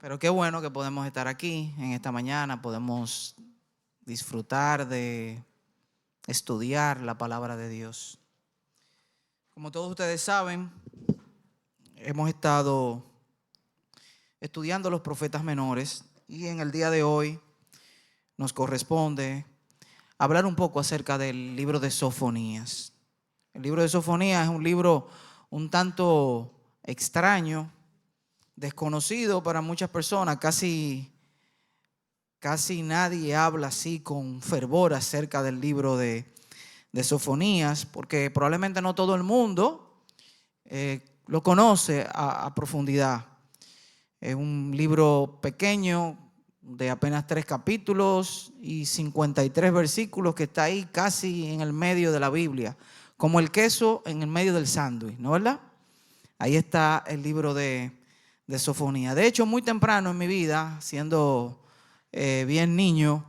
Pero qué bueno que podemos estar aquí en esta mañana, podemos disfrutar de estudiar la palabra de Dios. Como todos ustedes saben, hemos estado estudiando los profetas menores y en el día de hoy nos corresponde hablar un poco acerca del libro de Sofonías. El libro de Sofonías es un libro un tanto extraño, desconocido para muchas personas. Casi nadie habla así con fervor acerca del libro de Sofonías, porque probablemente no todo el mundo lo conoce a profundidad. Es un libro pequeño de apenas 3 capítulos y 53 versículos que está ahí casi en el medio de la Biblia, como el queso en el medio del sándwich, ¿no verdad? Ahí está el libro de Sofonías. De hecho, muy temprano en mi vida, siendo bien niño,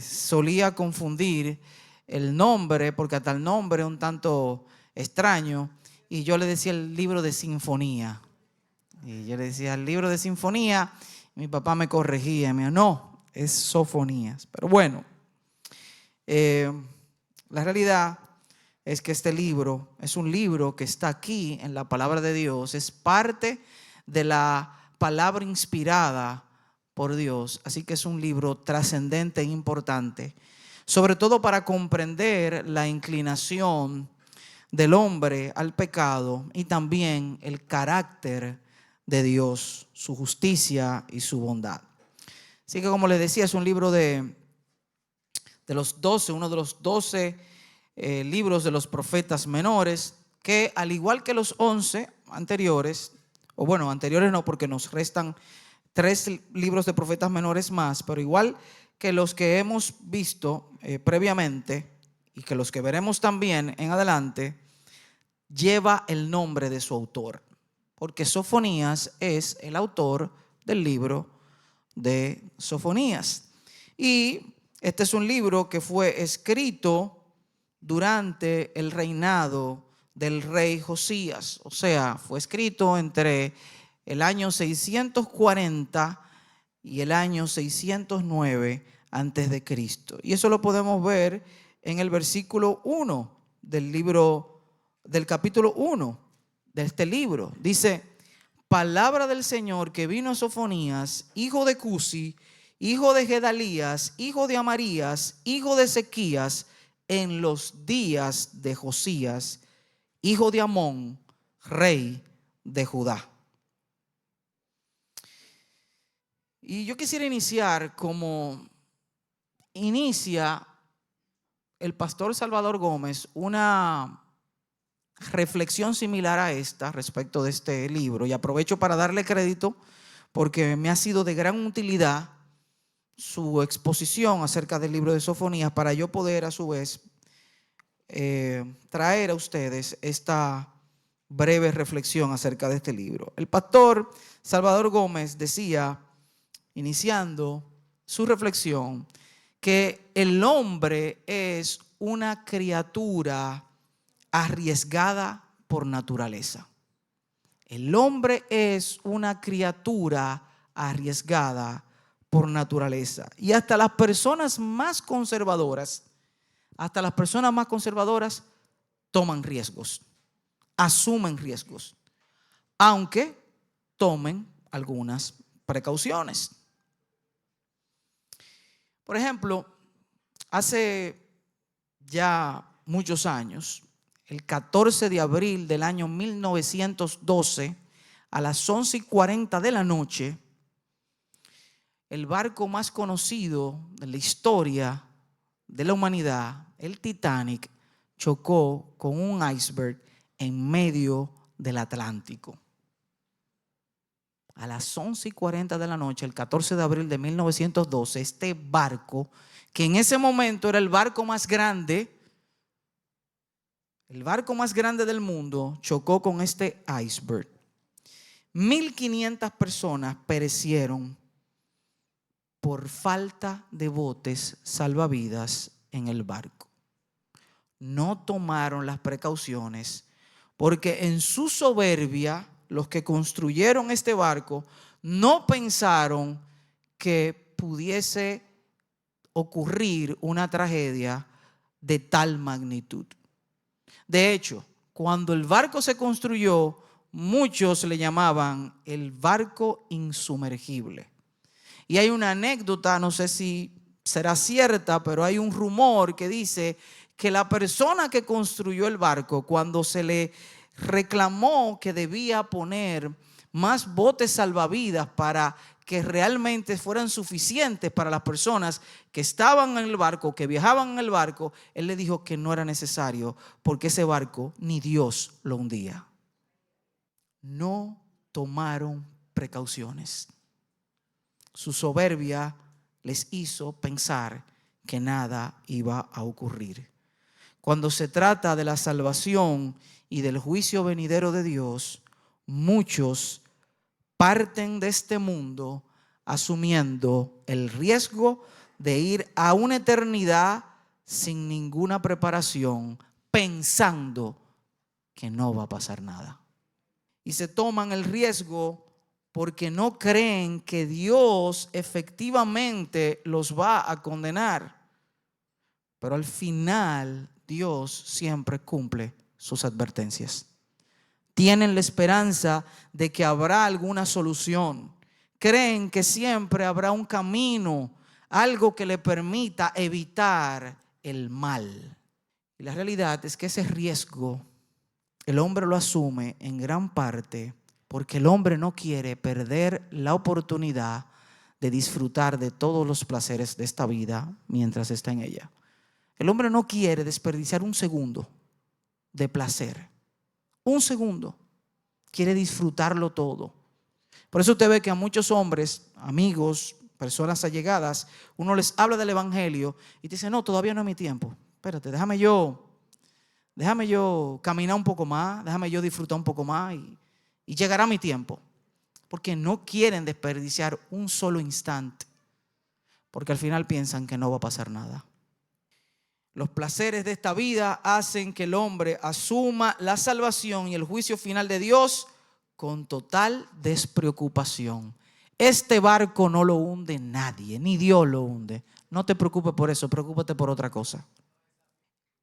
solía confundir el nombre, porque hasta el nombre es un tanto extraño, y yo le decía el libro de sinfonía. Y yo le decía el libro de sinfonía, y mi papá me corregía, me dijo, no, es Sofonías. Pero bueno, la realidad es que este libro es un libro que está aquí en la palabra de Dios, es parte de la palabra inspirada por Dios, así que es un libro trascendente e importante, sobre todo para comprender la inclinación del hombre al pecado y también el carácter de Dios, su justicia y su bondad. Así que, como les decía, es un libro de los 12, uno de los 12 libros de los profetas menores, que al igual que los 11 anteriores, o bueno, anteriores no, porque nos restan 3 libros de profetas menores más, pero igual que los que hemos visto previamente y que los que veremos también en adelante, lleva el nombre de su autor, porque Sofonías es el autor del libro de Sofonías. Y este es un libro que fue escrito durante el reinado del rey Josías, o sea, fue escrito entre el año 640 y el año 609 antes de Cristo. Y eso lo podemos ver en el versículo 1 del capítulo 1 de este libro. Dice: palabra del Señor que vino a Sofonías, hijo de Cusi, hijo de Gedalías, hijo de Amarías, hijo de Ezequías, en los días de Josías, hijo de Amón, rey de Judá. Y yo quisiera iniciar como inicia el pastor Salvador Gómez una reflexión similar a esta respecto de este libro, y aprovecho para darle crédito porque me ha sido de gran utilidad su exposición acerca del libro de Sofonías para yo poder a su vez traer a ustedes esta breve reflexión acerca de este libro. El pastor Salvador Gómez decía, iniciando su reflexión, que el hombre es una criatura arriesgada por naturaleza. El hombre es una criatura arriesgada por naturaleza. Y hasta las personas más conservadoras toman riesgos, asumen riesgos, aunque tomen algunas precauciones. Por ejemplo, hace ya muchos años, el 14 de abril del año 1912, a las 11:40 de la noche, el barco más conocido de la historia de la humanidad, el Titanic, chocó con un iceberg en medio del Atlántico. A las 11:40 de la noche, el 14 de abril de 1912, este barco, que en ese momento era el barco más grande del mundo, chocó con este iceberg. 1,500 personas perecieron por falta de botes salvavidas en el barco. No tomaron las precauciones porque en su soberbia los que construyeron este barco no pensaron que pudiese ocurrir una tragedia de tal magnitud. De hecho, cuando el barco se construyó, muchos le llamaban el barco insumergible. Y hay una anécdota, no sé si será cierta, pero hay un rumor que dice que la persona que construyó el barco, cuando se le reclamó que debía poner más botes salvavidas para que realmente fueran suficientes para las personas que estaban en el barco, que viajaban en el barco, él le dijo que no era necesario porque ese barco ni Dios lo hundía. No tomaron precauciones. Su soberbia les hizo pensar que nada iba a ocurrir. Cuando se trata de la salvación y del juicio venidero de Dios, muchos parten de este mundo asumiendo el riesgo de ir a una eternidad sin ninguna preparación, pensando que no va a pasar nada. Y se toman el riesgo porque no creen que Dios efectivamente los va a condenar. Pero al final Dios siempre cumple sus advertencias. Tienen la esperanza de que habrá alguna solución. Creen que siempre habrá un camino, algo que le permita evitar el mal. Y la realidad es que ese riesgo el hombre lo asume en gran parte porque el hombre no quiere perder la oportunidad de disfrutar de todos los placeres de esta vida mientras está en ella. El hombre no quiere desperdiciar un segundo de placer. Un segundo. Quiere disfrutarlo todo. Por eso usted ve que a muchos hombres, amigos, personas allegadas, uno les habla del evangelio y dice, no, todavía no es mi tiempo. Espérate, déjame yo caminar un poco más, déjame yo disfrutar un poco más y llegará mi tiempo. Porque no quieren desperdiciar un solo instante. Porque al final piensan que no va a pasar nada. Los placeres de esta vida hacen que el hombre asuma la salvación y el juicio final de Dios con total despreocupación. Este barco no lo hunde nadie, ni Dios lo hunde. No te preocupes por eso, preocúpate por otra cosa.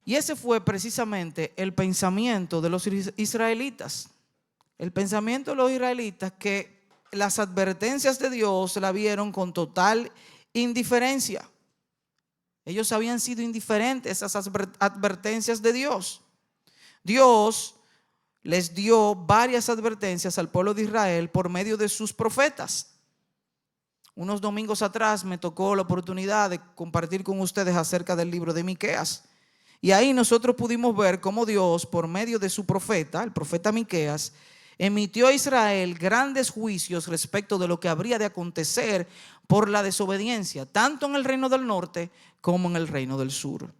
Y ese fue precisamente el pensamiento de los israelitas. El pensamiento de los israelitas que las advertencias de Dios la vieron con total indiferencia. Ellos habían sido indiferentes a esas advertencias de Dios. Dios les dio varias advertencias al pueblo de Israel por medio de sus profetas. Unos domingos atrás me tocó la oportunidad de compartir con ustedes acerca del libro de Miqueas. Y ahí nosotros pudimos ver cómo Dios, por medio de su profeta, el profeta Miqueas, emitió a Israel grandes juicios respecto de lo que habría de acontecer por la desobediencia, tanto en el reino del norte como en el reino del sur.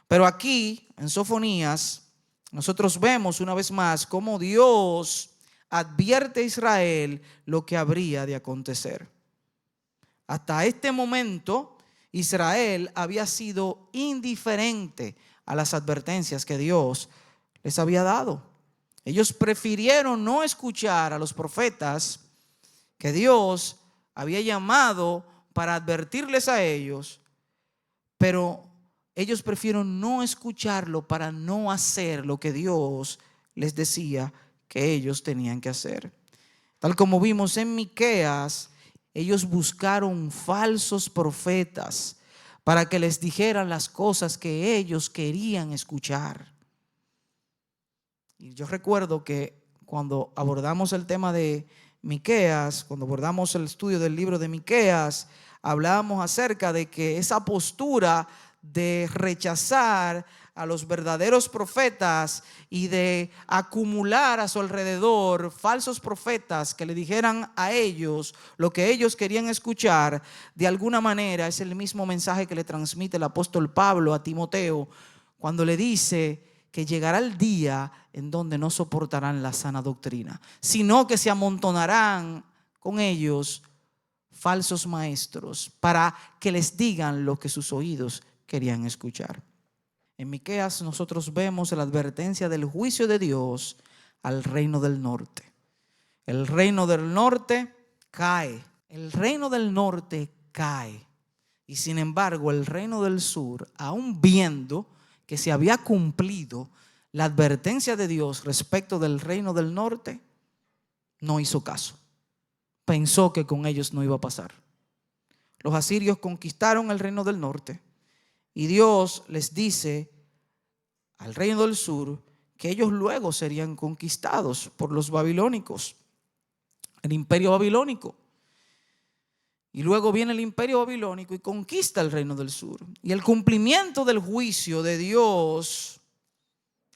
Pero aquí, en Sofonías, nosotros vemos una vez más cómo Dios advierte a Israel lo que habría de acontecer. Hasta este momento, Israel había sido indiferente a las advertencias que Dios les había dado. Ellos prefirieron no escuchar a los profetas que Dios había llamado para advertirles a ellos, pero ellos prefirieron no escucharlo para no hacer lo que Dios les decía que ellos tenían que hacer. Tal como vimos en Miqueas, ellos buscaron falsos profetas para que les dijeran las cosas que ellos querían escuchar. Y yo recuerdo que cuando abordamos el tema de Miqueas, cuando abordamos el estudio del libro de Miqueas, hablábamos acerca de que esa postura de rechazar a los verdaderos profetas y de acumular a su alrededor falsos profetas que le dijeran a ellos lo que ellos querían escuchar, de alguna manera es el mismo mensaje que le transmite el apóstol Pablo a Timoteo cuando le dice que llegará el día en donde no soportarán la sana doctrina, sino que se amontonarán con ellos falsos maestros para que les digan lo que sus oídos querían escuchar. En Miqueas nosotros vemos la advertencia del juicio de Dios al reino del norte. El reino del norte cae. El reino del norte cae. Y sin embargo, el reino del sur, aún viendo que se había cumplido la advertencia de Dios respecto del reino del norte, no hizo caso. Pensó que con ellos no iba a pasar. Los asirios conquistaron el reino del norte y Dios les dice al reino del sur que ellos luego serían conquistados por los babilónicos, el imperio babilónico. Y luego viene el imperio babilónico y conquista el reino del sur. Y el cumplimiento del juicio de Dios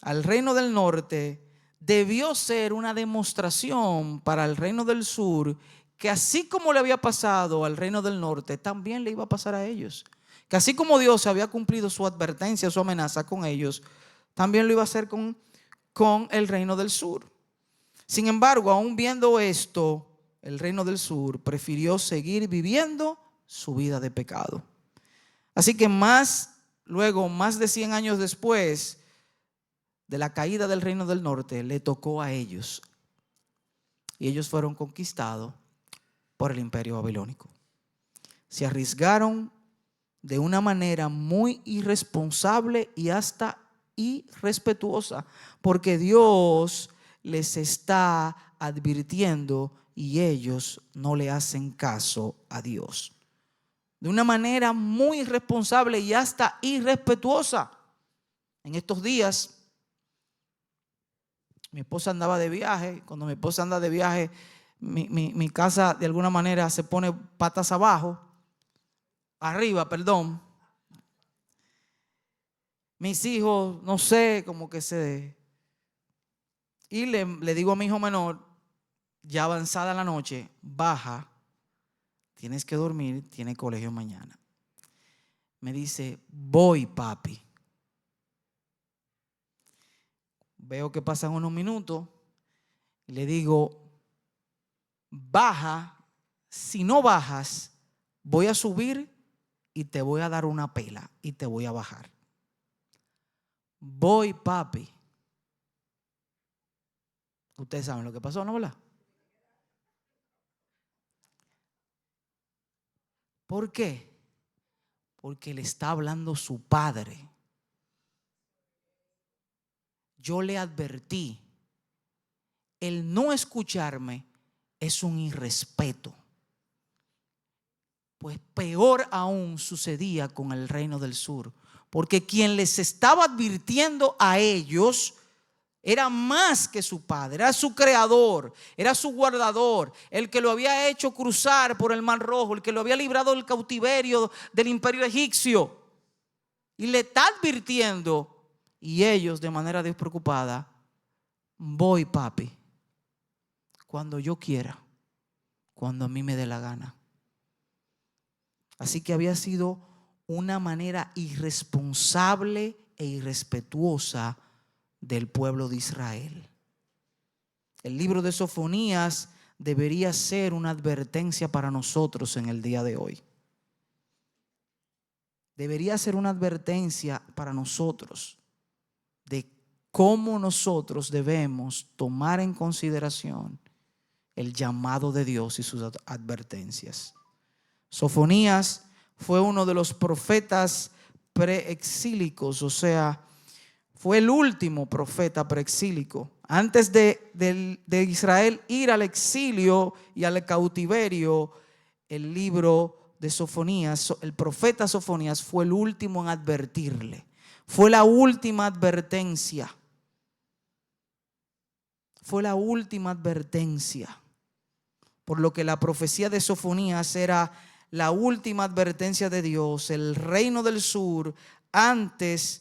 al reino del norte debió ser una demostración para el reino del sur, que así como le había pasado al reino del norte, también le iba a pasar a ellos. Que así como Dios había cumplido su advertencia, su amenaza con ellos, también lo iba a hacer con el reino del sur. Sin embargo, aún viendo esto, el reino del sur prefirió seguir viviendo su vida de pecado. Así que luego, más de 100 años después de la caída del reino del norte, le tocó a ellos. Y ellos fueron conquistados por el imperio babilónico. Se arriesgaron de una manera muy irresponsable y hasta irrespetuosa, porque Dios les está advirtiendo y ellos no le hacen caso a Dios. De una manera muy irresponsable y hasta irrespetuosa. En estos días, mi esposa andaba de viaje. Cuando mi esposa anda de viaje, mi casa de alguna manera se pone patas arriba, perdón. Mis hijos, no sé, como que Y le digo a mi hijo menor, ya avanzada la noche, baja, tienes que dormir, tiene colegio mañana. Me dice, voy, papi. Veo que pasan unos minutos, le digo, baja, si no bajas, voy a subir y te voy a dar una pela y te voy a bajar. Voy, papi. Ustedes saben lo que pasó, ¿no, verdad? ¿Por qué? Porque le está hablando su padre. Yo le advertí. El no escucharme es un irrespeto. Pues peor aún sucedía con el reino del sur, porque quien les estaba advirtiendo a ellos era más que su padre, era su creador, era su guardador, el que lo había hecho cruzar por el Mar Rojo, el que lo había librado del cautiverio del imperio egipcio. Y le está advirtiendo, y ellos de manera despreocupada, voy, papi, cuando yo quiera, cuando a mí me dé la gana. Así que había sido una manera irresponsable e irrespetuosa del pueblo de Israel. El libro de Sofonías debería ser una advertencia para nosotros en el día de hoy. Debería ser una advertencia para nosotros de cómo nosotros debemos tomar en consideración el llamado de Dios y sus advertencias. Sofonías fue uno de los profetas preexílicos, o sea, fue el último profeta preexílico. Antes de Israel ir al exilio y al cautiverio, el libro de Sofonías, el profeta Sofonías fue el último en advertirle. Fue la última advertencia. Fue la última advertencia. Por lo que la profecía de Sofonías era la última advertencia de Dios, al reino del sur antes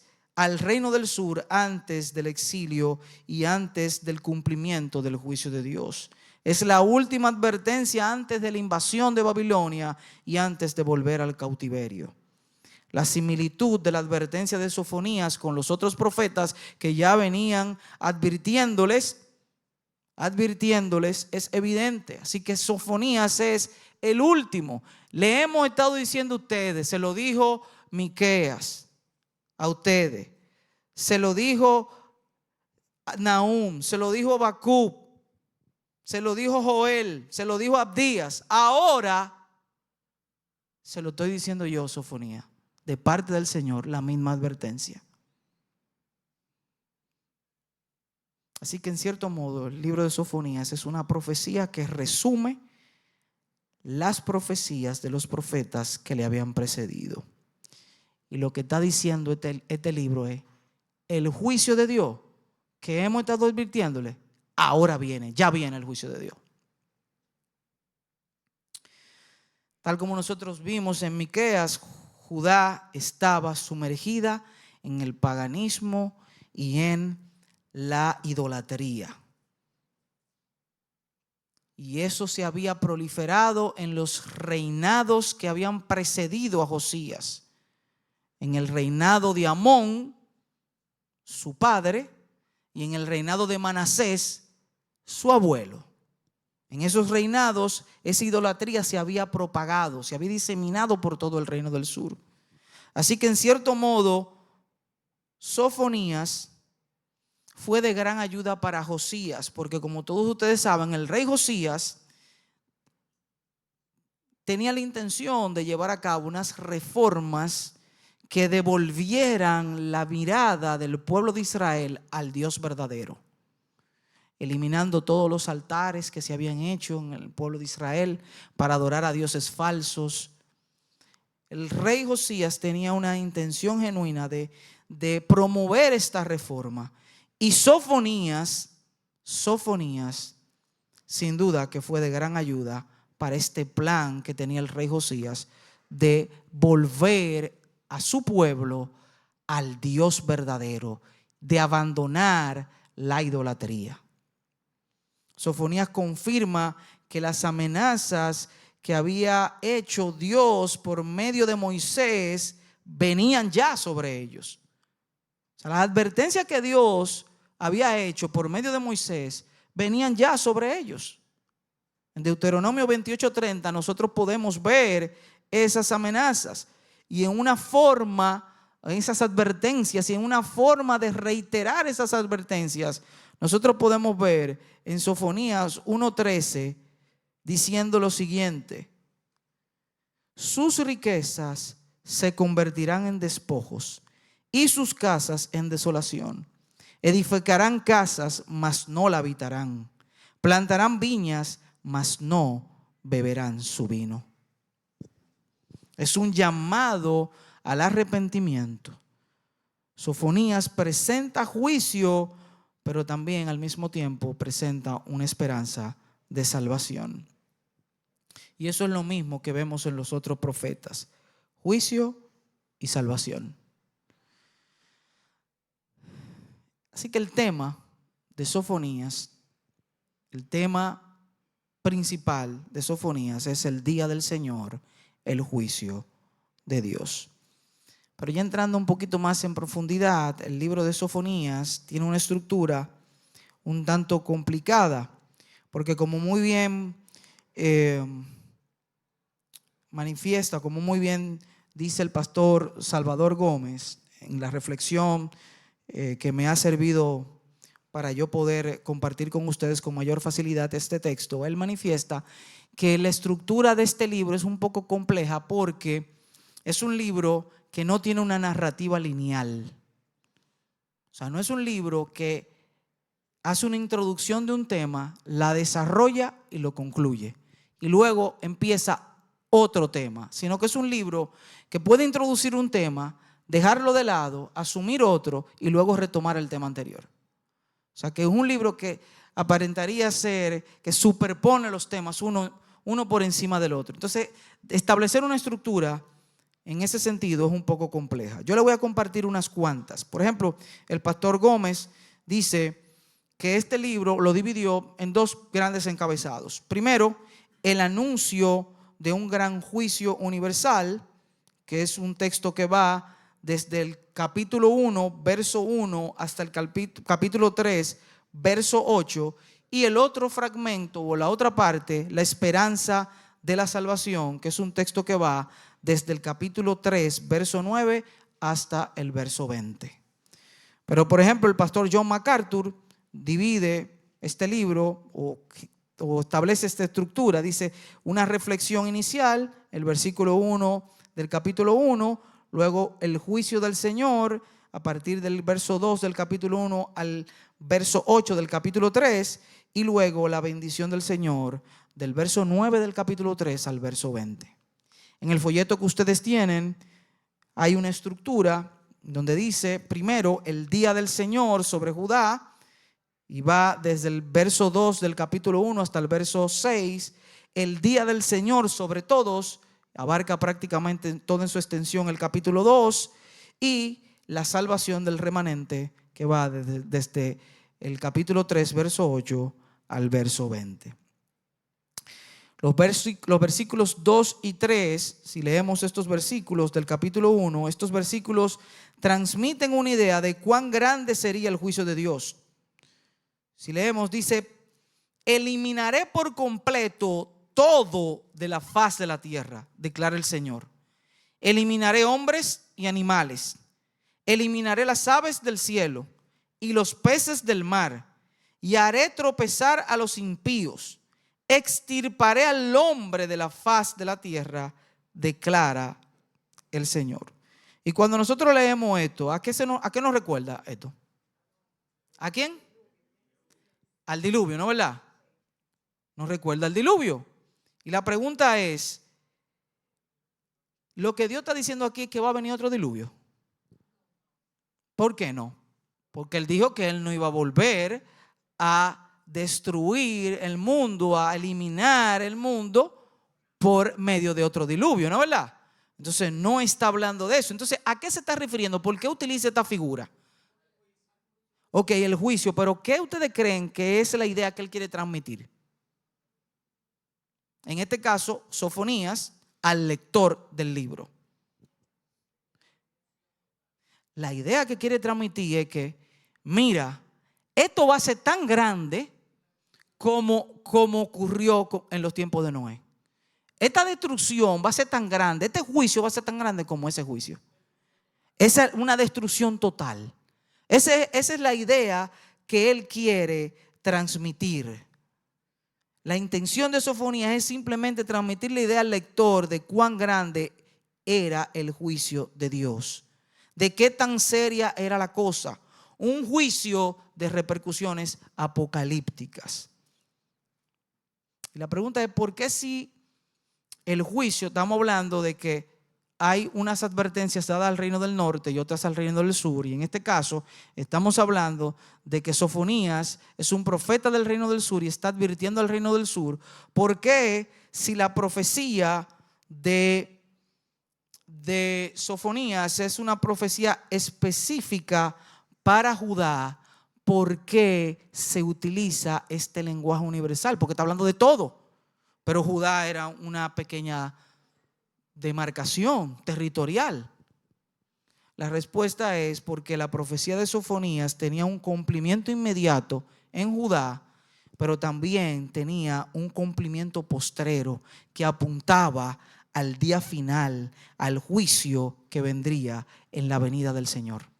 del exilio y antes del cumplimiento del juicio de Dios. Es la última advertencia antes de la invasión de Babilonia y antes de volver al cautiverio. La similitud de la advertencia de Sofonías con los otros profetas que ya venían advirtiéndoles es evidente. Así que Sofonías es el último. Le hemos estado diciendo a ustedes, se lo dijo Miqueas a ustedes, se lo dijo Nahum, se lo dijo Habacuc, se lo dijo Joel, se lo dijo Abdías. Ahora se lo estoy diciendo yo, Sofonía, de parte del Señor, la misma advertencia. Así que en cierto modo el libro de Sofonías es una profecía que resume las profecías de los profetas que le habían precedido. Y lo que está diciendo este libro es: el juicio de Dios que hemos estado advirtiéndole, ahora viene, ya viene el juicio de Dios. Tal como nosotros vimos en Miqueas, Judá estaba sumergida en el paganismo y en la idolatría. Y eso se había proliferado en los reinados que habían precedido a Josías. En el reinado de Amón, su padre, y en el reinado de Manasés, su abuelo. En esos reinados, esa idolatría se había propagado, se había diseminado por todo el reino del sur. Así que en cierto modo, Sofonías fue de gran ayuda para Josías, porque como todos ustedes saben, el rey Josías tenía la intención de llevar a cabo unas reformas que devolvieran la mirada del pueblo de Israel al Dios verdadero, eliminando todos los altares que se habían hecho en el pueblo de Israel para adorar a dioses falsos. El rey Josías tenía una intención genuina de promover esta reforma. Y Sofonías, sin duda que fue de gran ayuda para este plan que tenía el rey Josías de volver a su pueblo al Dios verdadero, de abandonar la idolatría. Sofonías confirma que las amenazas que había hecho Dios por medio de Moisés venían ya sobre ellos. O sea, las advertencias que Dios había hecho por medio de Moisés venían ya sobre ellos. En Deuteronomio 28:30 nosotros podemos ver esas amenazas y en una forma, esas advertencias, y en una forma de reiterar esas advertencias, nosotros podemos ver en Sofonías 1:13 diciendo lo siguiente: sus riquezas se convertirán en despojos y sus casas en desolación. Edificarán casas, mas no la habitarán. Plantarán viñas, mas no beberán su vino. Es un llamado al arrepentimiento. Sofonías presenta juicio, pero también al mismo tiempo presenta una esperanza de salvación. Y eso es lo mismo que vemos en los otros profetas: juicio y salvación. Así que el tema de Sofonías, el tema principal de Sofonías es el día del Señor, el juicio de Dios. Pero ya entrando un poquito más en profundidad, el libro de Sofonías tiene una estructura un tanto complicada, porque como muy bien manifiesta, como muy bien dice el pastor Salvador Gómez en la reflexión que me ha servido para yo poder compartir con ustedes con mayor facilidad este texto, él manifiesta que la estructura de este libro es un poco compleja porque es un libro que no tiene una narrativa lineal. O sea, no es un libro que hace una introducción de un tema, la desarrolla y lo concluye, y luego empieza otro tema, sino que es un libro que puede introducir un tema, dejarlo de lado, asumir otro y luego retomar el tema anterior. O sea, que es un libro que aparentaría ser que superpone los temas uno por encima del otro. Entonces, establecer una estructura en ese sentido es un poco compleja. Yo le voy a compartir unas cuantas. Por ejemplo, el pastor Gómez dice que este libro lo dividió en dos grandes encabezados. Primero, el anuncio de un gran juicio universal, que es un texto que va desde el capítulo 1, verso 1, hasta el capítulo 3, verso 8, y el otro fragmento o la otra parte, la esperanza de la salvación, que es un texto que va desde el capítulo 3, verso 9, hasta el verso 20. Pero por ejemplo, el pastor John MacArthur divide este libro, o o establece esta estructura. Dice una reflexión inicial, el versículo 1 del capítulo 1, luego el juicio del Señor a partir del verso 2 del capítulo 1 al verso 8 del capítulo 3, y luego la bendición del Señor del verso 9 del capítulo 3 al verso 20. En el folleto que ustedes tienen hay una estructura donde dice primero el día del Señor sobre Judá, y va desde el verso 2 del capítulo 1 hasta el verso 6. El día del Señor sobre todos, abarca prácticamente todo en su extensión el capítulo 2, y la salvación del remanente, que va desde el capítulo 3 verso 8 al verso 20. Los versículos 2 y 3, si leemos estos versículos del capítulo 1, estos versículos transmiten una idea de cuán grande sería el juicio de Dios. Si leemos, dice: eliminaré por completo todo de la faz de la tierra, declara el Señor. Eliminaré hombres y animales. Eliminaré las aves del cielo y los peces del mar, y haré tropezar a los impíos. Extirparé al hombre de la faz de la tierra, declara el Señor. Y cuando nosotros leemos esto, ¿a qué nos recuerda esto? ¿A quién? Al diluvio, ¿no, verdad? Nos recuerda al diluvio. Y la pregunta es, ¿lo que Dios está diciendo aquí es que va a venir otro diluvio? ¿Por qué no? Porque Él dijo que Él no iba a volver a destruir el mundo, a eliminar el mundo por medio de otro diluvio, ¿no, verdad? Entonces no está hablando de eso. Entonces, ¿a qué se está refiriendo? ¿Por qué utiliza esta figura? Ok, el juicio, pero ¿qué ustedes creen que es la idea que él quiere transmitir? En este caso, Sofonías, al lector del libro. La idea que quiere transmitir es que, mira, esto va a ser tan grande como ocurrió en los tiempos de Noé. Esta destrucción va a ser tan grande, este juicio va a ser tan grande como ese juicio. Esa es una destrucción total. Esa es la idea que él quiere transmitir. La intención de Sofonías es simplemente transmitir la idea al lector de cuán grande era el juicio de Dios, de qué tan seria era la cosa. Un juicio de repercusiones apocalípticas. Y la pregunta es, ¿por qué si el juicio, estamos hablando de que hay unas advertencias dadas al reino del norte y otras al reino del sur? Y en este caso estamos hablando de que Sofonías es un profeta del reino del sur y está advirtiendo al reino del sur. ¿Por qué si la profecía de Sofonías es una profecía específica para Judá, por qué se utiliza este lenguaje universal? Porque está hablando de todo, pero Judá era una pequeña demarcación territorial. La respuesta es porque la profecía de Sofonías tenía un cumplimiento inmediato en Judá, pero también tenía un cumplimiento postrero que apuntaba al día final, al juicio que vendría en la venida del Señor.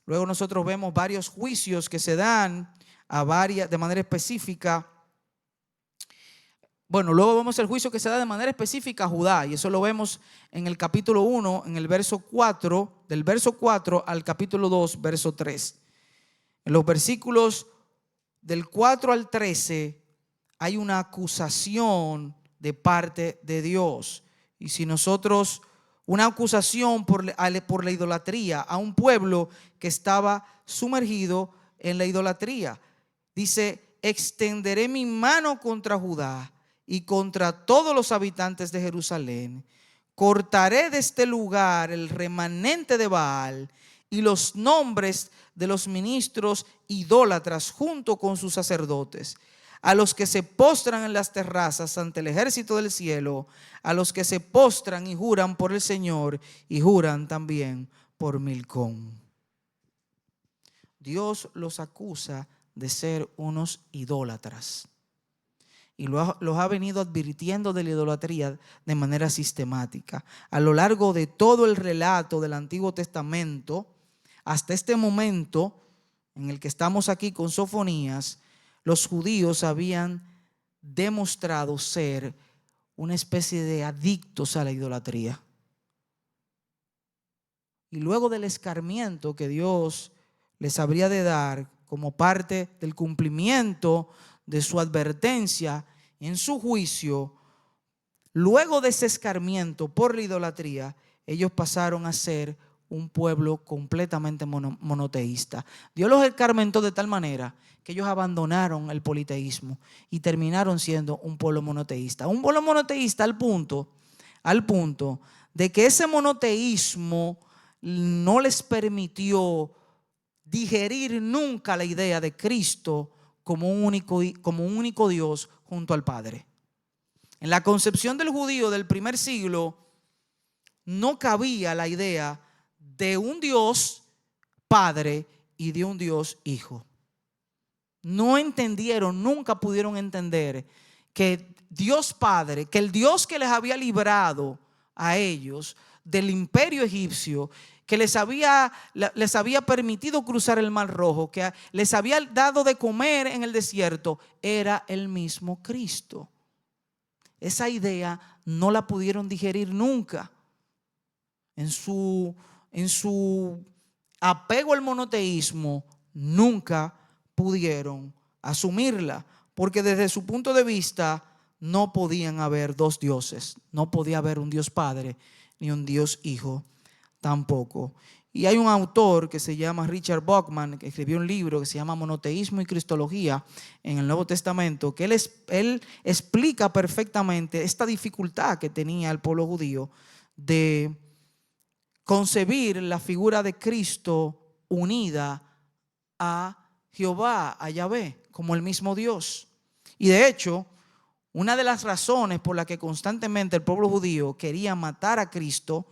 Luego nosotros vemos varios juicios que se dan de manera específica. Bueno, luego vemos el juicio que se da de manera específica a Judá, y eso lo vemos en el capítulo 1, en el verso 4, del verso 4 al capítulo 2, verso 3. En los versículos del 4 al 13 hay una acusación de parte de Dios. Y si nosotros, una acusación por la idolatría a un pueblo que estaba sumergido en la idolatría. Dice: extenderé mi mano contra Judá y contra todos los habitantes de Jerusalén. Cortaré de este lugar el remanente de Baal y los nombres de los ministros idólatras junto con sus sacerdotes, a los que se postran en las terrazas ante el ejército del cielo, a los que se postran y juran por el Señor y juran también por Milcom. Dios los acusa de ser unos idólatras y los ha venido advirtiendo de la idolatría de manera sistemática. A lo largo de todo el relato del Antiguo Testamento, hasta este momento en el que estamos aquí con Sofonías, los judíos habían demostrado ser una especie de adictos a la idolatría. Y luego del escarmiento que Dios les habría de dar como parte del cumplimiento de su advertencia en su juicio, luego de ese escarmiento por la idolatría, ellos pasaron a ser un pueblo completamente monoteísta. Dios los escarmentó de tal manera que ellos abandonaron el politeísmo y terminaron siendo un pueblo monoteísta. Un pueblo monoteísta al punto de que ese monoteísmo no les permitió digerir nunca la idea de Cristo como un único Dios junto al Padre. En la concepción del judío del primer siglo no cabía la idea de un Dios Padre y de un Dios Hijo. No entendieron, nunca pudieron entender que Dios Padre, que el Dios que les había librado a ellos del imperio egipcio, que les había permitido cruzar el Mar Rojo, que les había dado de comer en el desierto, era el mismo Cristo. Esa idea no la pudieron digerir nunca. En su apego al monoteísmo, nunca pudieron asumirla, porque desde su punto de vista no podían haber dos dioses, no podía haber un Dios Padre ni un Dios Hijo tampoco. Y hay un autor que se llama Richard Bauckham, que escribió un libro que se llama Monoteísmo y Cristología en el Nuevo Testamento, que él explica perfectamente esta dificultad que tenía el pueblo judío de concebir la figura de Cristo unida a Jehová, a Yahvé, como el mismo Dios. Y de hecho, una de las razones por las que constantemente el pueblo judío quería matar a Cristo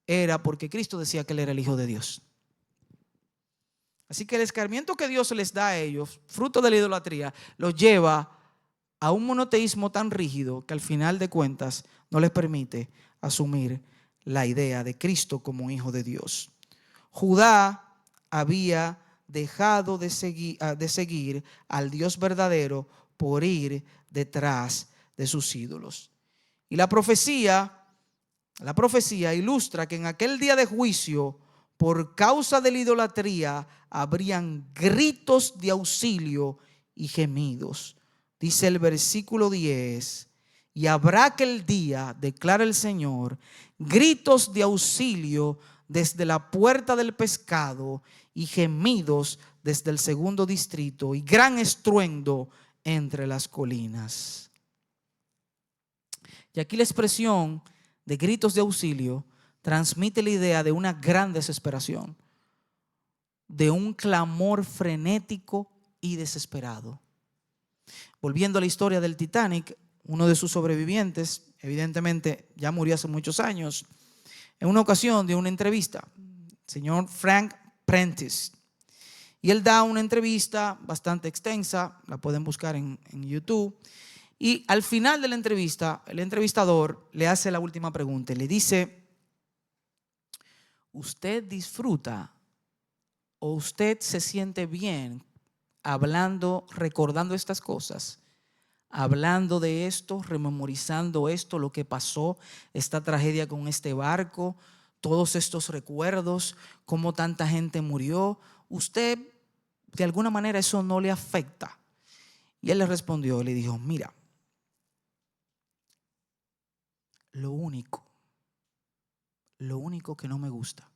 era porque Cristo decía que él era el Hijo de Dios. Así que el escarmiento que Dios les da a ellos, fruto de la idolatría, los lleva a un monoteísmo tan rígido que al final de cuentas no les permite asumir la idea de Cristo como Hijo de Dios. Judá había dejado de seguir al Dios verdadero por ir detrás de sus ídolos. Y la profecía ilustra que en aquel día de juicio, por causa de la idolatría, habrían gritos de auxilio y gemidos. Dice el versículo 10: y habrá aquel día, declara el Señor, gritos de auxilio desde la puerta del pescado y gemidos desde el segundo distrito y gran estruendo entre las colinas. Y aquí la expresión de gritos de auxilio transmite la idea de una gran desesperación, de un clamor frenético y desesperado. Volviendo a la historia del Titanic, uno de sus sobrevivientes, evidentemente ya murió hace muchos años, en una ocasión dio una entrevista, el señor Frank Prentice, y él da una entrevista bastante extensa, la pueden buscar en YouTube, y al final de la entrevista, el entrevistador le hace la última pregunta, le dice: ¿usted disfruta o usted se siente bien hablando, recordando estas cosas? Hablando de esto, rememorizando esto, lo que pasó, esta tragedia con este barco, todos estos recuerdos, cómo tanta gente murió. ¿Usted de alguna manera eso no le afecta? Y él le respondió, le dijo: mira, lo único que no me gusta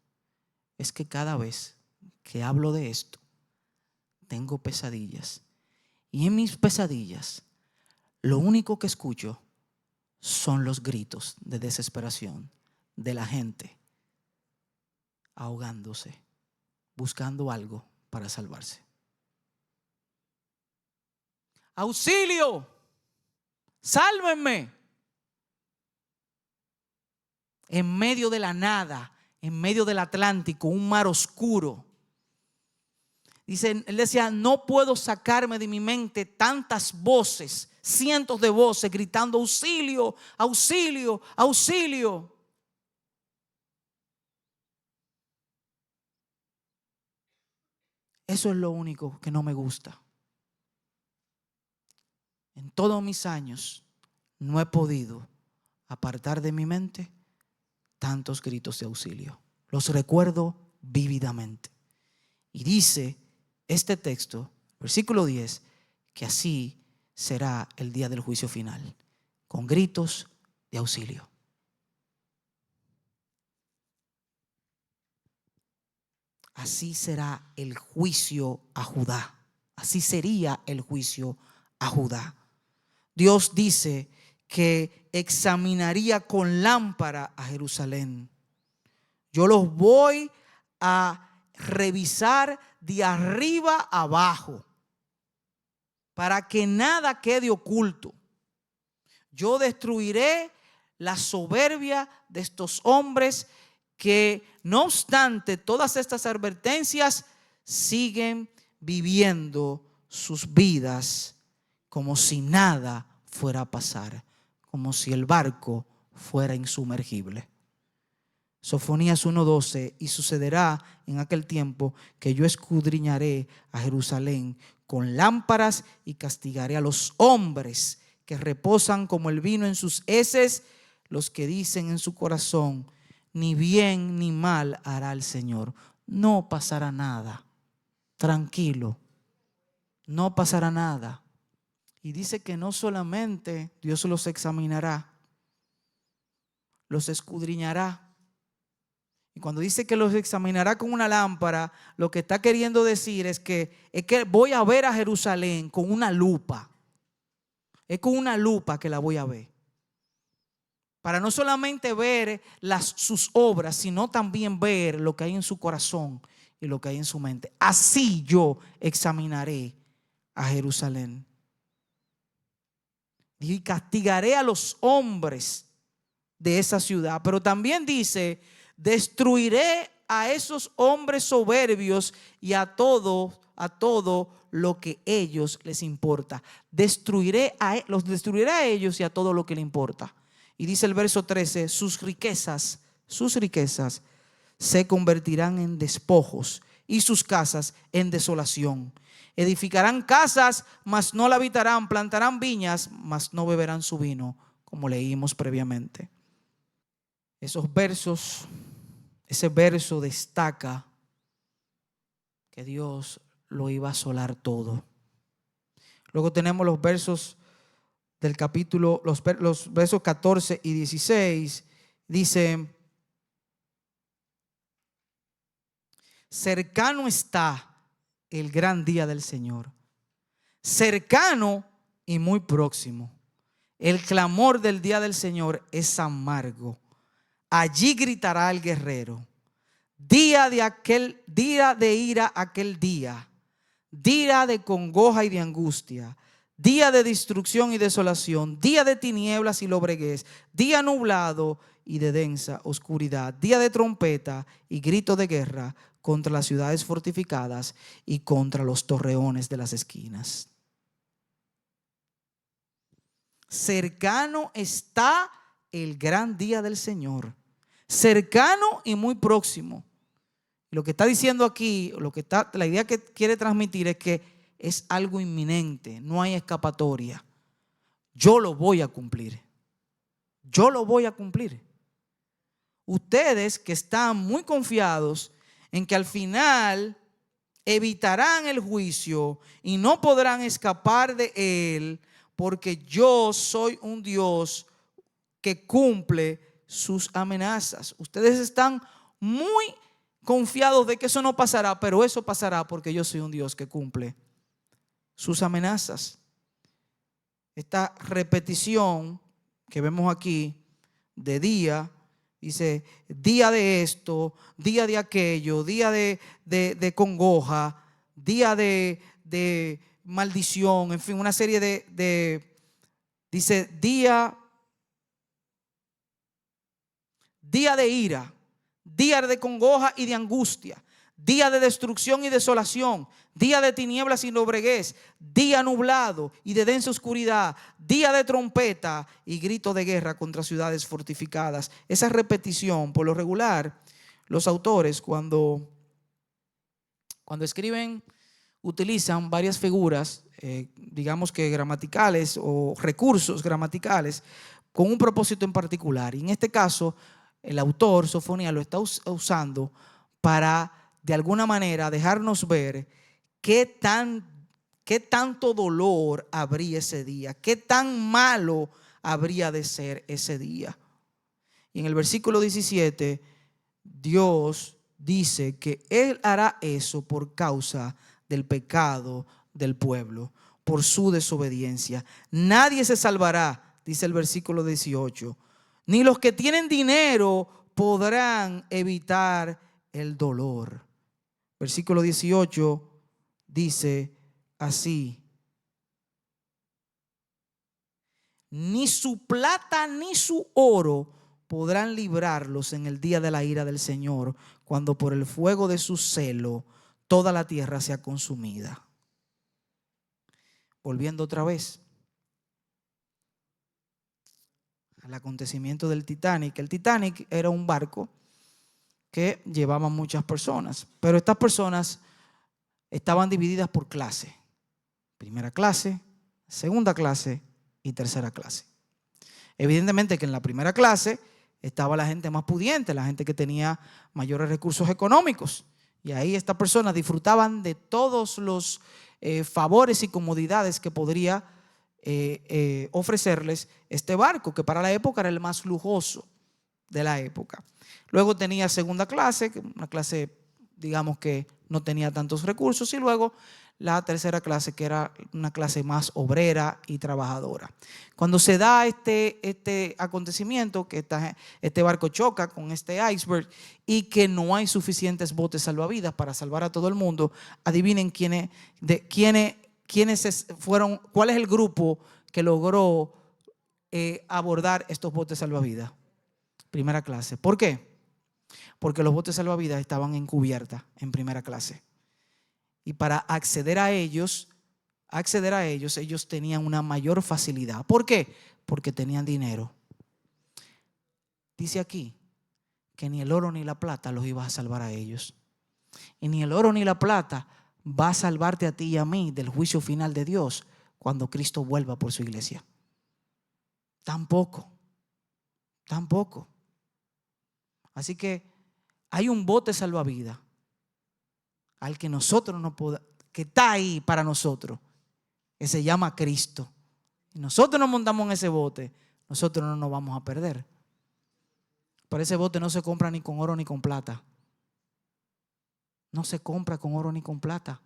es que cada vez que hablo de esto, tengo pesadillas. Y en mis pesadillas, lo único que escucho son los gritos de desesperación de la gente ahogándose, buscando algo para salvarse. ¡Auxilio! ¡Sálvenme! En medio de la nada, en medio del Atlántico, un mar oscuro. Dice, él decía: no puedo sacarme de mi mente tantas voces, cientos de voces gritando auxilio, auxilio, auxilio. Eso es lo único que no me gusta. en todos mis años no he podido apartar de mi mente tantos gritos de auxilio. Los recuerdo vívidamente. Y dice este texto, versículo 10, que así será el día del juicio final, con gritos de auxilio. Así será el juicio a Judá. Así sería el juicio a Judá. Dios dice que examinaría con lámpara a Jerusalén. Yo los voy a revisar de arriba a abajo para que nada quede oculto. Yo destruiré la soberbia de estos hombres que, no obstante todas estas advertencias, siguen viviendo sus vidas como si nada fuera a pasar, como si el barco fuera insumergible. Sofonías 1:12, y sucederá en aquel tiempo que yo escudriñaré a Jerusalén con lámparas y castigaré a los hombres que reposan como el vino en sus heces, los que dicen en su corazón, ni bien ni mal hará el Señor. No pasará nada, tranquilo, no pasará nada. Y dice que no solamente Dios los examinará, los escudriñará. Y cuando dice que los examinará con una lámpara, lo que está queriendo decir es que voy a ver a Jerusalén con una lupa. Es con una lupa que la voy a ver. Para no solamente ver sus obras, sino también ver lo que hay en su corazón y lo que hay en su mente. Así yo examinaré a Jerusalén. Y castigaré a los hombres de esa ciudad. Pero también dice, destruiré a esos hombres soberbios y a todo lo que ellos les importa. Los destruiré a ellos y a todo lo que les importa. Y dice el verso 13, sus riquezas se convertirán en despojos y sus casas en desolación. Edificarán casas, mas no la habitarán, plantarán viñas, mas no beberán su vino, como leímos previamente. Ese verso destaca que Dios lo iba a asolar todo. Luego tenemos los versos del capítulo, los versos 14 y 16, dice: cercano está el gran día del Señor, cercano y muy próximo. El clamor del día del Señor es amargo. Allí gritará el guerrero. Día de ira aquel día, día de congoja y de angustia, día de destrucción y desolación, día de tinieblas y lobreguez, día nublado y de densa oscuridad, día de trompeta y grito de guerra contra las ciudades fortificadas y contra los torreones de las esquinas. Cercano está el gran día del Señor, cercano y muy próximo. Lo que está diciendo aquí, la idea que quiere transmitir es que es algo inminente, no hay escapatoria. Yo lo voy a cumplir. Yo lo voy a cumplir. Ustedes que están muy confiados en que al final evitarán el juicio y no podrán escapar de él, porque yo soy un Dios que cumple sus amenazas. Ustedes están muy confiados de que eso no pasará, pero eso pasará porque yo soy un Dios que cumple sus amenazas. Esta repetición que vemos aquí de día, dice día de esto, día de aquello, día de congoja, día de maldición, en fin, una serie dice día de ira, día de congoja y de angustia, día de destrucción y desolación, día de tinieblas y lobreguez, día nublado y de densa oscuridad, día de trompeta y grito de guerra contra ciudades fortificadas. Esa repetición, por lo regular, los autores cuando escriben utilizan varias figuras, digamos que gramaticales o recursos gramaticales con un propósito en particular. Y en este caso, el autor, Sofonías, lo está usando para, de alguna manera, dejarnos ver qué tanto dolor habría ese día, qué tan malo habría de ser ese día. Y en el versículo 17, Dios dice que Él hará eso por causa del pecado del pueblo, por su desobediencia. Nadie se salvará, dice el versículo 18, ni los que tienen dinero podrán evitar el dolor. Versículo 18 dice así: ni su plata ni su oro podrán librarlos en el día de la ira del Señor, cuando por el fuego de su celo toda la tierra sea consumida. Volviendo otra vez al acontecimiento del Titanic. El Titanic era un barco que llevaba muchas personas, pero estas personas estaban divididas por clase: primera clase, segunda clase y tercera clase. Evidentemente que en la primera clase estaba la gente más pudiente, la gente que tenía mayores recursos económicos, y ahí estas personas disfrutaban de todos los favores y comodidades que podría ofrecerles este barco, que para la época era el más lujoso de la época. Luego tenía segunda clase, una clase, digamos, que no tenía tantos recursos, y luego la tercera clase, que era una clase más obrera y trabajadora. Cuando se da este acontecimiento, que este barco choca con este iceberg y que no hay suficientes botes salvavidas para salvar a todo el mundo, adivinen quiénes fueron, cuál es el grupo que logró abordar estos botes salvavidas. Primera clase. ¿Por qué? Porque los botes salvavidas estaban en cubierta en primera clase. Y para acceder a ellos, ellos tenían una mayor facilidad. ¿Por qué? Porque tenían dinero. Dice aquí que ni el oro ni la plata los iba a salvar a ellos. Y ni el oro ni la plata va a salvarte a ti y a mí del juicio final de Dios cuando Cristo vuelva por su iglesia. Tampoco. Así que hay un bote salvavidas al que nosotros no podemos, que está ahí para nosotros, que se llama Cristo. Y nosotros nos montamos en ese bote, nosotros no nos vamos a perder. Pero ese bote no se compra ni con oro ni con plata. No se compra con oro ni con plata.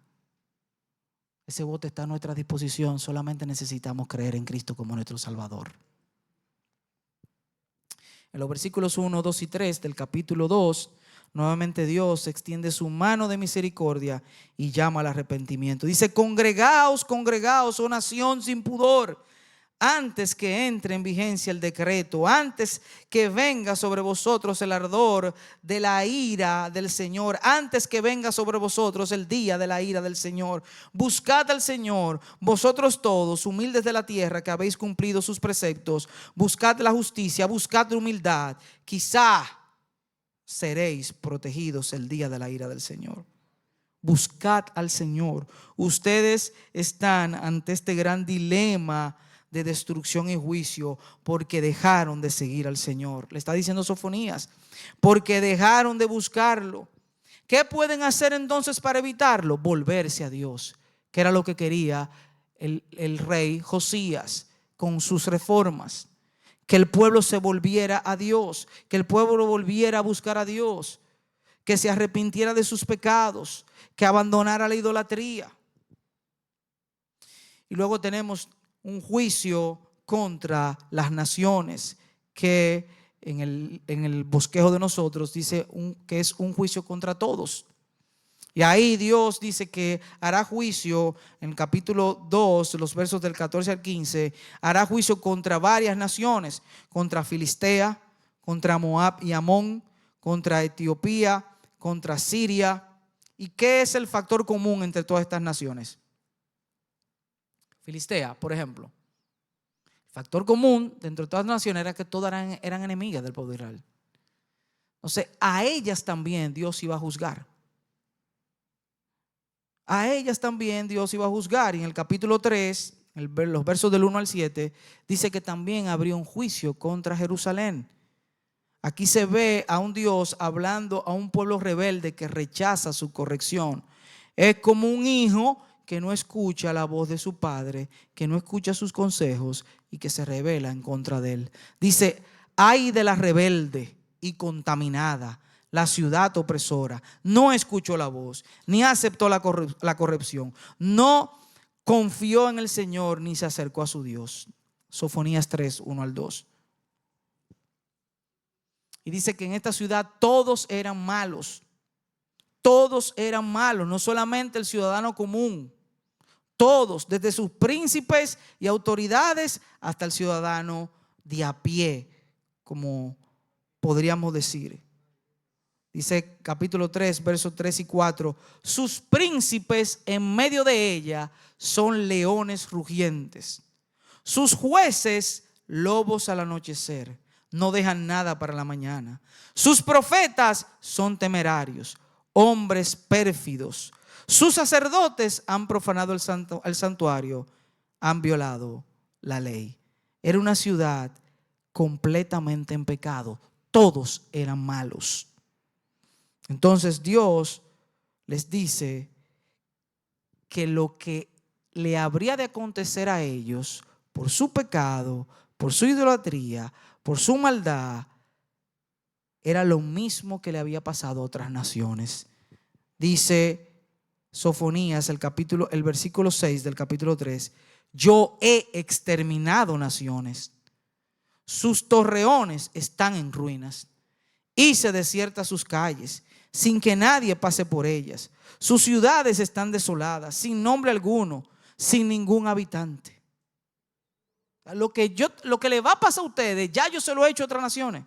Ese bote está a nuestra disposición. Solamente necesitamos creer en Cristo como nuestro Salvador. En los versículos 1, 2 y 3 del capítulo 2, nuevamente Dios extiende su mano de misericordia y llama al arrepentimiento. Dice: congregaos, oh nación sin pudor, antes que entre en vigencia el decreto, antes que venga sobre vosotros el ardor de la ira del Señor, antes que venga sobre vosotros el día de la ira del Señor. Buscad al Señor, vosotros todos, humildes de la tierra, que habéis cumplido sus preceptos. Buscad la justicia, buscad la humildad. Quizá seréis protegidos el día de la ira del Señor. Buscad al Señor. Ustedes están ante este gran dilema de destrucción y juicio porque dejaron de seguir al Señor. Le está diciendo Sofonías, porque dejaron de buscarlo. ¿Qué pueden hacer entonces para evitarlo? Volverse a Dios, que era lo que quería el rey Josías con sus reformas. Que el pueblo se volviera a Dios, que el pueblo volviera a buscar a Dios, que se arrepintiera de sus pecados, que abandonara la idolatría. Y luego tenemos un juicio contra las naciones, que en el bosquejo de nosotros dice que es un juicio contra todos. Y ahí Dios dice que hará juicio, en el capítulo 2, los versos del 14 al 15, hará juicio contra varias naciones: contra Filistea, contra Moab y Amón, contra Etiopía, contra Siria. ¿Y qué es el factor común entre todas estas naciones? Filistea, por ejemplo. El factor común dentro de todas las naciones era que todas eran enemigas del pueblo de Israel. Entonces, a ellas también Dios iba a juzgar. a ellas también Dios iba a juzgar. Y en el capítulo 3, los versos del 1 al 7, dice que también habría un juicio contra Jerusalén. Aquí se ve a un Dios hablando a un pueblo rebelde que rechaza su corrección. Es como un hijo que no escucha la voz de su padre, que no escucha sus consejos y que se rebela en contra de él. Dice, ay de la rebelde y contaminada, la ciudad opresora. No escuchó la voz, ni aceptó la corrección. No confió en el Señor, ni se acercó a su Dios. Sofonías 3, 1 al 2. Y dice que en esta ciudad todos eran malos. Todos eran malos, no solamente el ciudadano común. Todos, desde sus príncipes y autoridades hasta el ciudadano de a pie, como podríamos decir. Dice capítulo 3, versos 3 y 4. Sus príncipes en medio de ella son leones rugientes. Sus jueces, lobos al anochecer. No dejan nada para la mañana. Sus profetas son temerarios, hombres pérfidos. Sus sacerdotes han profanado el santuario, han violado la ley. Era una ciudad completamente en pecado. Todos eran malos. Entonces Dios les dice que lo que le habría de acontecer a ellos por su pecado, por su idolatría, por su maldad, era lo mismo que le había pasado a otras naciones. Dice Sofonías, el versículo 6 del capítulo 3, yo he exterminado naciones, sus torreones están en ruinas, hice desiertas sus calles, sin que nadie pase por ellas. Sus ciudades están desoladas, sin nombre alguno, sin ningún habitante. Lo que le va a pasar a ustedes, ya yo se lo he hecho a otras naciones.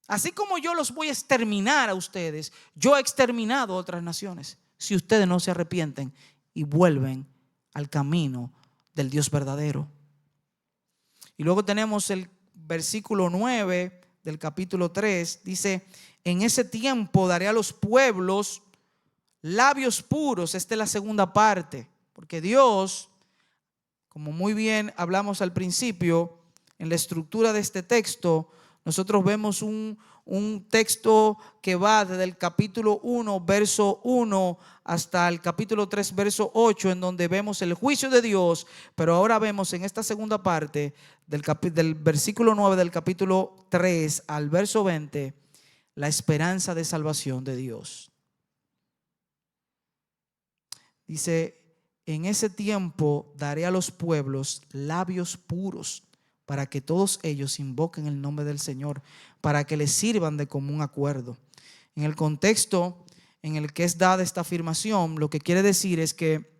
Así como yo los voy a exterminar a ustedes, yo he exterminado a otras naciones, si ustedes no se arrepienten y vuelven al camino del Dios verdadero. Y luego tenemos el versículo 9 del capítulo 3, dice, en ese tiempo daré a los pueblos labios puros. Esta es la segunda parte, porque Dios, como muy bien hablamos al principio, en la estructura de este texto, nosotros vemos un texto que va desde el capítulo 1, verso 1, hasta el capítulo 3, verso 8, en donde vemos el juicio de Dios. Pero ahora vemos en esta segunda parte, del versículo 9 del capítulo 3 al verso 20, la esperanza de salvación de Dios. Dice, en ese tiempo daré a los pueblos labios puros, para que todos ellos invoquen el nombre del Señor, para que les sirvan de común acuerdo. En el contexto en el que es dada esta afirmación, lo que quiere decir es que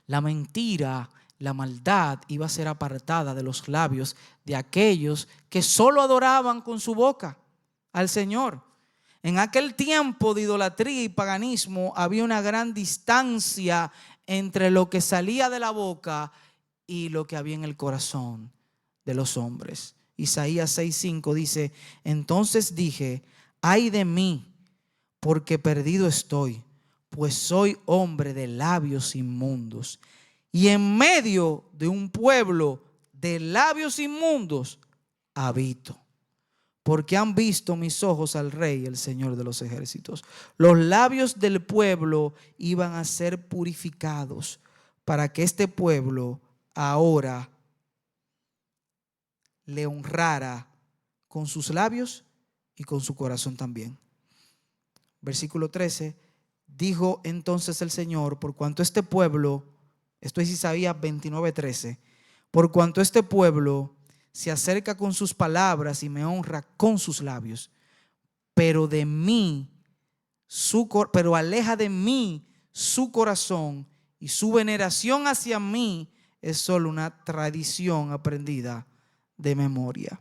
la mentira, la maldad iba a ser apartada de los labios de aquellos que solo adoraban con su boca al Señor. En aquel tiempo de idolatría y paganismo había una gran distancia entre lo que salía de la boca y lo que había en el corazón de los hombres. Isaías 6:5 dice, entonces dije, ay de mí, porque perdido estoy, pues soy hombre de labios inmundos, y en medio de un pueblo de labios inmundos habito. Porque han visto mis ojos al Rey, el Señor de los ejércitos. Los labios del pueblo iban a ser purificados para que este pueblo ahora le honrara con sus labios y con su corazón también. Versículo 13, dijo entonces el Señor, por cuanto este pueblo, esto es Isaías 29:13, por cuanto este pueblo se acerca con sus palabras y me honra con sus labios, pero aleja de mí su corazón, y su veneración hacia mí es solo una tradición aprendida de memoria.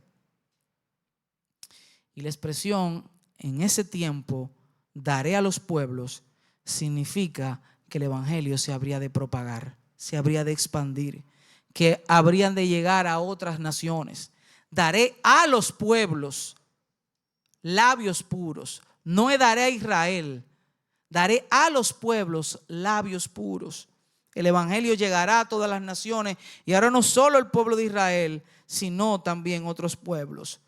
Y la expresión en ese tiempo daré a los pueblos significa que el evangelio se habría de propagar, se habría de expandir, que habrían de llegar a otras naciones. Daré a los pueblos labios puros, No daré a Israel, daré a los pueblos labios puros. El evangelio llegará a todas las naciones, y ahora no solo el pueblo de Israel, sino también otros pueblos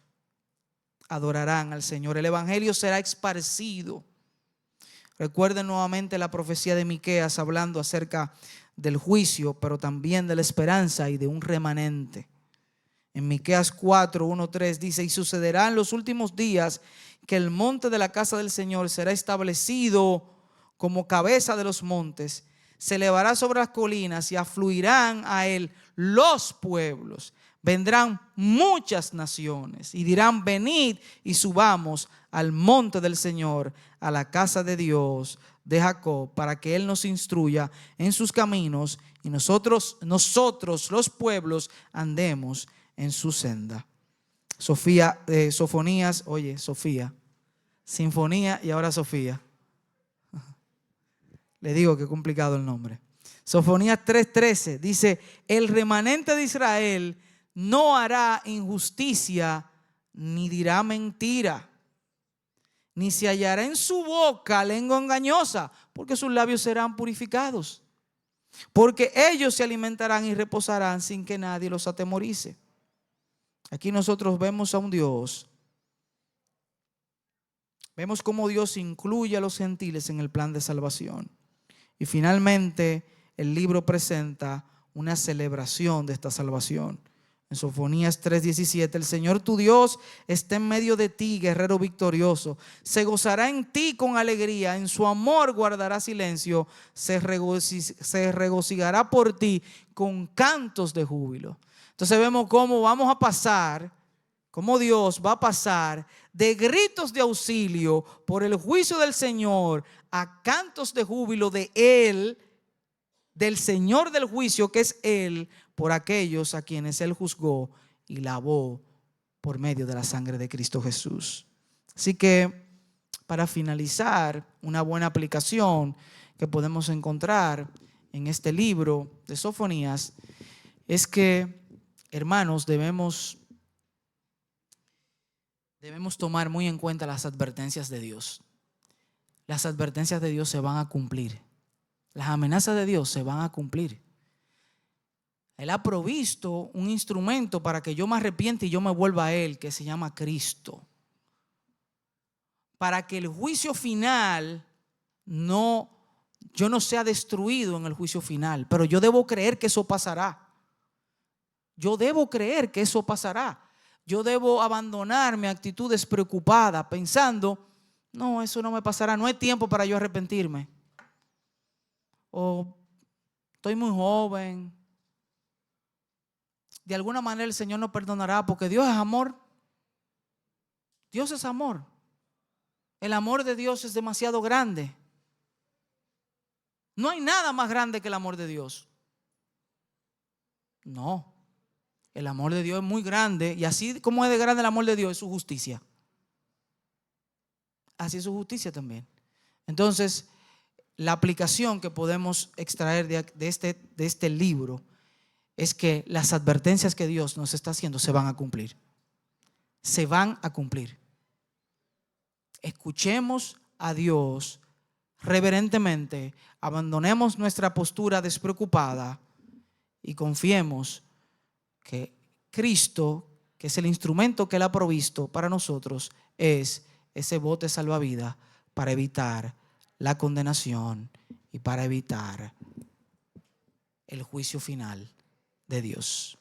adorarán al Señor. El evangelio será esparcido. Recuerden nuevamente la profecía de Miqueas hablando acerca del juicio, pero también de la esperanza y de un remanente. En Miqueas 4:1-3 dice: y sucederá en los últimos días que el monte de la casa del Señor será establecido como cabeza de los montes, se elevará sobre las colinas y afluirán a él los pueblos. Vendrán muchas naciones y dirán: venid y subamos al monte del Señor, a la casa de Dios de Jacob, para que él nos instruya en sus caminos y nosotros los pueblos andemos en su senda. Sofonías, oye, Sofía, Sinfonía y ahora Sofía. Le digo que complicado el nombre. Sofonías 3:13 dice: el remanente de Israel no hará injusticia ni dirá mentira, ni se hallará en su boca lengua engañosa, porque sus labios serán purificados. Porque ellos se alimentarán y reposarán sin que nadie los atemorice. Aquí nosotros vemos a un Dios. Vemos cómo Dios incluye a los gentiles en el plan de salvación. Y finalmente el libro presenta una celebración de esta salvación. En Sofonías 3:17, el Señor tu Dios está en medio de ti, guerrero victorioso. Se gozará en ti con alegría, en su amor guardará silencio, se regocijará por ti con cantos de júbilo. Entonces vemos cómo vamos a pasar, cómo Dios va a pasar de gritos de auxilio por el juicio del Señor a cantos de júbilo de Él, del Señor del juicio, que es Él, por aquellos a quienes Él juzgó y lavó por medio de la sangre de Cristo Jesús. Así que, para finalizar, una buena aplicación que podemos encontrar en este libro de Sofonías es que, hermanos, debemos tomar muy en cuenta las advertencias de Dios. Las advertencias de Dios se van a cumplir. Las amenazas de Dios se van a cumplir. Él ha provisto un instrumento para que yo me arrepienta y yo me vuelva a Él, que se llama Cristo. Para que el juicio final yo no sea destruido en el juicio final. Pero yo debo creer que eso pasará. Yo debo creer que eso pasará. Yo debo abandonar mi actitud despreocupada pensando: no, eso no me pasará, no hay tiempo para yo arrepentirme. O estoy muy joven. De alguna manera el Señor nos perdonará porque Dios es amor. Dios es amor. El amor de Dios es demasiado grande. No hay nada más grande que el amor de Dios. No. El amor de Dios es muy grande, y así como es de grande el amor de Dios, es su justicia. Así es su justicia también. Entonces, la aplicación que podemos extraer de este libro es que las advertencias que Dios nos está haciendo se van a cumplir. Se van a cumplir. Escuchemos a Dios reverentemente, abandonemos nuestra postura despreocupada y confiemos que Cristo, que es el instrumento que Él ha provisto para nosotros, es ese bote salvavidas para evitar la condenación y para evitar el juicio final de Dios.